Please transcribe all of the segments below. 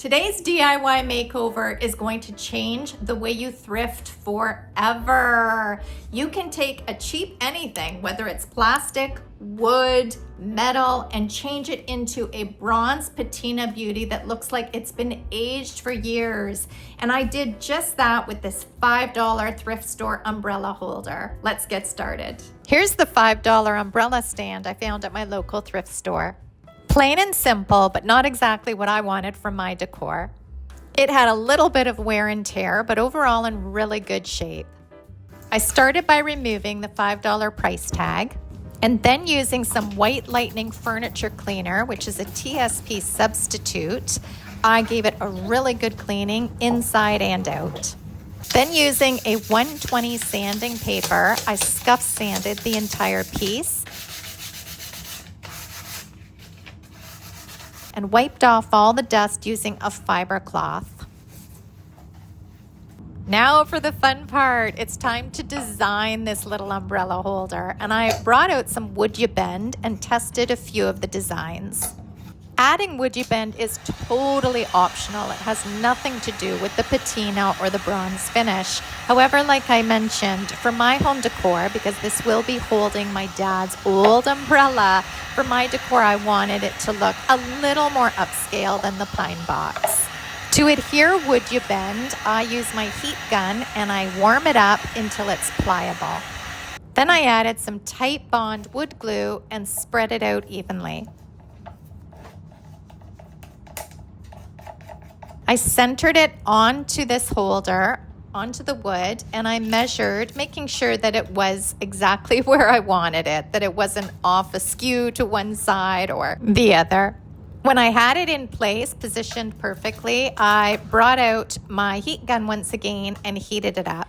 Today's DIY makeover is going to change the way you thrift forever. You can take a cheap anything, whether it's plastic, wood, metal, and change it into a bronze patina beauty that looks like it's been aged for years. And I did just that with this $5 thrift store umbrella holder. Let's get started. Here's the $5 umbrella stand I found at my local thrift store. Plain and simple, but not exactly what I wanted for my decor. It had a little bit of wear and tear, but overall in really good shape. I started by removing the $5 price tag and then using some White Lightning furniture cleaner, which is a TSP substitute. I gave it a really good cleaning inside and out. Then using a 120 sanding paper, I scuff sanded the entire piece and wiped off all the dust using a fiber cloth. Now for the fun part. It's time to design this little umbrella holder, and I brought out some Woodubend and tested a few of the designs. Adding Woodubend is totally optional. It has nothing to do with the patina or the bronze finish. However, like I mentioned, for my home decor, because this will be holding my dad's old umbrella, for my decor I wanted it to look a little more upscale than the pine box. To adhere Woodubend, I use my heat gun and I warm it up until it's pliable. Then I added some tight bond wood glue and spread it out evenly. I centered it onto this holder, onto the wood, and I measured, making sure that it was exactly where I wanted it, that it wasn't off askew to one side or the other. When I had it in place, positioned perfectly, I brought out my heat gun once again and heated it up.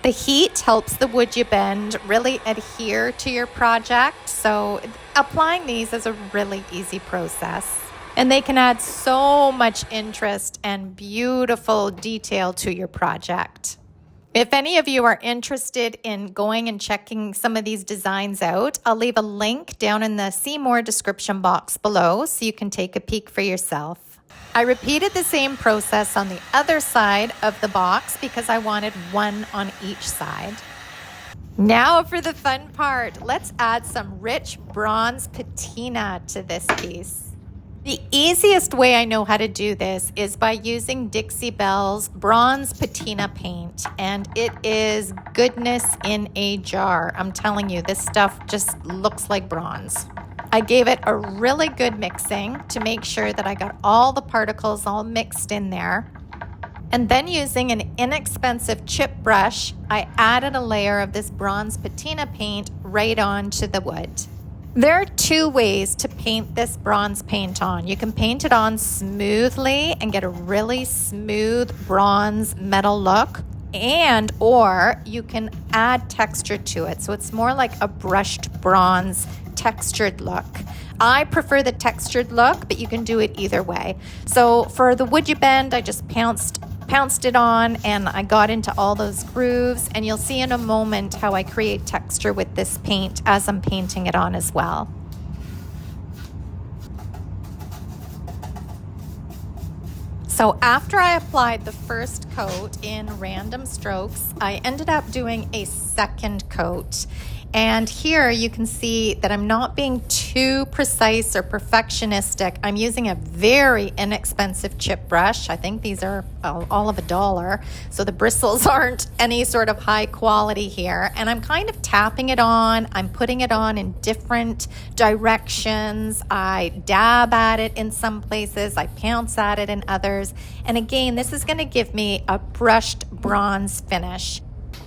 The heat helps the Woodubend really adhere to your project, so applying these is a really easy process. And they can add so much interest and beautiful detail to your project. If any of you are interested in going and checking some of these designs out, I'll leave a link down in the See More description box below so you can take a peek for yourself. I repeated the same process on the other side of the box because I wanted one on each side. Now for the fun part. Let's add some rich bronze patina to this piece. The easiest way I know how to do this is by using Dixie Belle's bronze patina paint, and it is goodness in a jar. I'm telling you, this stuff just looks like bronze. I gave it a really good mixing to make sure that I got all the particles all mixed in there. And then using an inexpensive chip brush, I added a layer of this bronze patina paint right onto the wood. There are two ways to paint this bronze paint on. You can paint it on smoothly and get a really smooth bronze metal look, or you can add texture to it. So it's more like a brushed bronze textured look. I prefer the textured look, but you can do it either way. So for the Woodubend, I just pounced it on and I got into all those grooves, and you'll see in a moment how I create texture with this paint as I'm painting it on as well. So after I applied the first coat in random strokes, I ended up doing a second coat. And here you can see that I'm not being too precise or perfectionistic. I'm using a very inexpensive chip brush. I think these are all of $1, so the bristles aren't any sort of high quality here. And I'm kind of tapping it on. I'm putting it on in different directions. I dab at it in some places. I pounce at it in others. And again, this is going to give me a brushed bronze finish.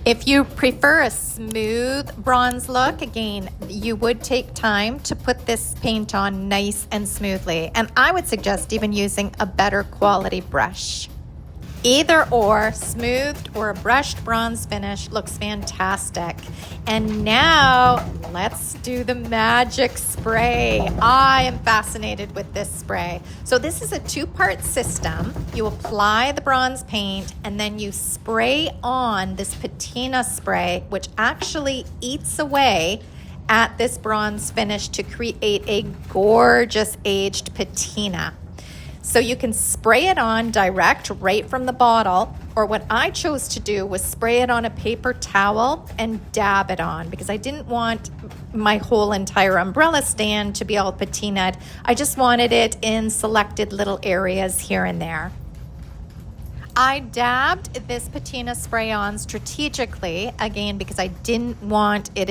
If you prefer a smooth bronze look, again, you would take time to put this paint on nice and smoothly. And I would suggest even using a better quality brush. Either or, smoothed or a brushed bronze finish looks fantastic. And now let's do the magic spray. I am fascinated with this spray. So this is a two-part system. You apply the bronze paint and then you spray on this patina spray, which actually eats away at this bronze finish to create a gorgeous aged patina. So you can spray it on direct right from the bottle, or what I chose to do was spray it on a paper towel and dab it on because I didn't want my whole entire umbrella stand to be all patinaed. I just wanted it in selected little areas here and there. I dabbed this patina spray on strategically, again, because I didn't want it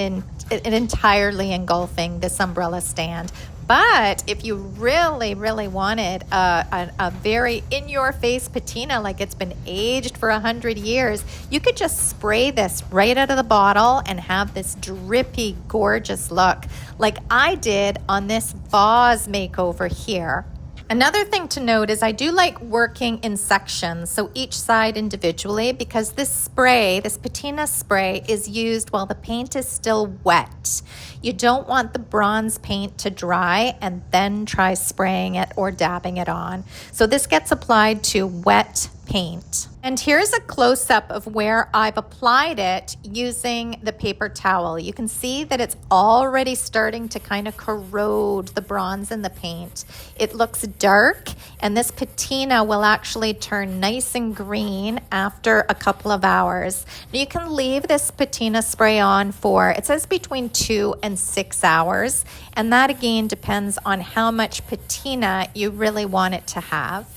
entirely engulfing this umbrella stand. But if you really, really wanted a very in-your-face patina, like it's been aged for 100 years, you could just spray this right out of the bottle and have this drippy, gorgeous look, like I did on this vase makeover here. Another thing to note is I do like working in sections, so each side individually, because this spray, this patina spray, is used while the paint is still wet. You don't want the bronze paint to dry and then try spraying it or dabbing it on. So this gets applied to wet paint. And here's a close-up of where I've applied it using the paper towel. You can see that it's already starting to kind of corrode the bronze in the paint. It looks dark, and this patina will actually turn nice and green after a couple of hours. Now you can leave this patina spray on for, it says between 2 and 6 hours, and that again depends on how much patina you really want it to have.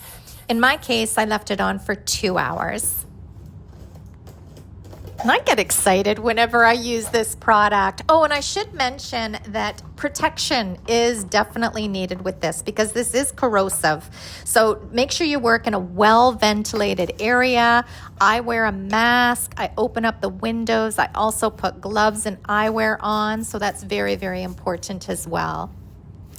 In my case, I left it on for 2 hours. And I get excited whenever I use this product. Oh, and I should mention that protection is definitely needed with this because this is corrosive. So make sure you work in a well-ventilated area. I wear a mask. I open up the windows. I also put gloves and eyewear on. So that's very, very important as well.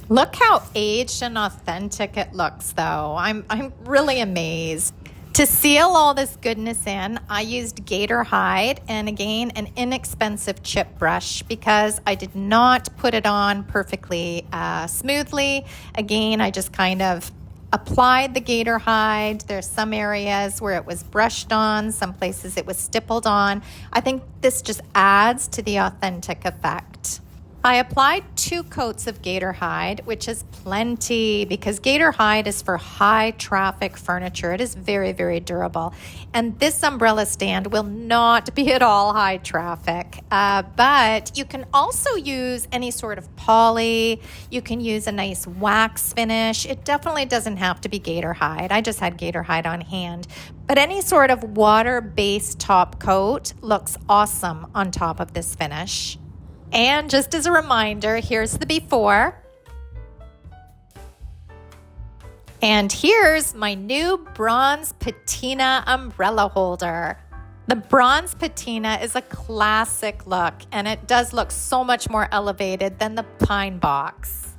Look how aged and authentic it looks, though. I'm really amazed. To seal all this goodness in, I used gator hide and again, an inexpensive chip brush because I did not put it on perfectly smoothly. Again, I just kind of applied the gator hide. There's some areas where it was brushed on, some places it was stippled on. I think this just adds to the authentic effect. I applied 2 coats of gator hide, which is plenty because gator hide is for high traffic furniture. It is very, very durable. And this umbrella stand will not be at all high traffic, but you can also use any sort of poly. You can use a nice wax finish. It definitely doesn't have to be gator hide. I just had gator hide on hand. But any sort of water-based top coat looks awesome on top of this finish. And just as a reminder, here's the before. And here's my new bronze patina umbrella holder. The bronze patina is a classic look, and it does look so much more elevated than the pine box.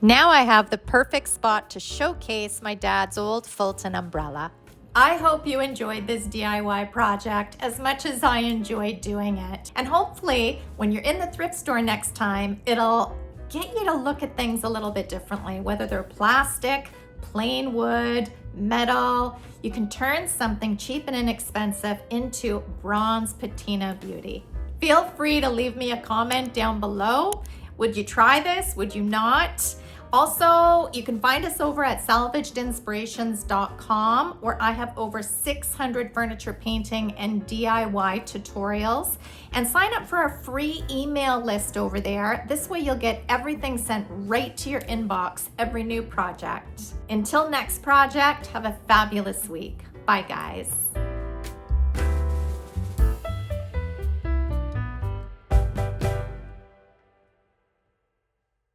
Now I have the perfect spot to showcase my dad's old Fulton umbrella. I hope you enjoyed this DIY project as much as I enjoyed doing it. And hopefully, when you're in the thrift store next time, it'll get you to look at things a little bit differently, whether they're plastic, plain wood, metal. You can turn something cheap and inexpensive into bronze patina beauty. Feel free to leave me a comment down below. Would you try this? Would you not? Also, you can find us over at salvagedinspirations.com, where I have over 600 furniture painting and DIY tutorials. And sign up for our free email list over there. This way you'll get everything sent right to your inbox, every new project. Until next project, have a fabulous week. Bye, guys.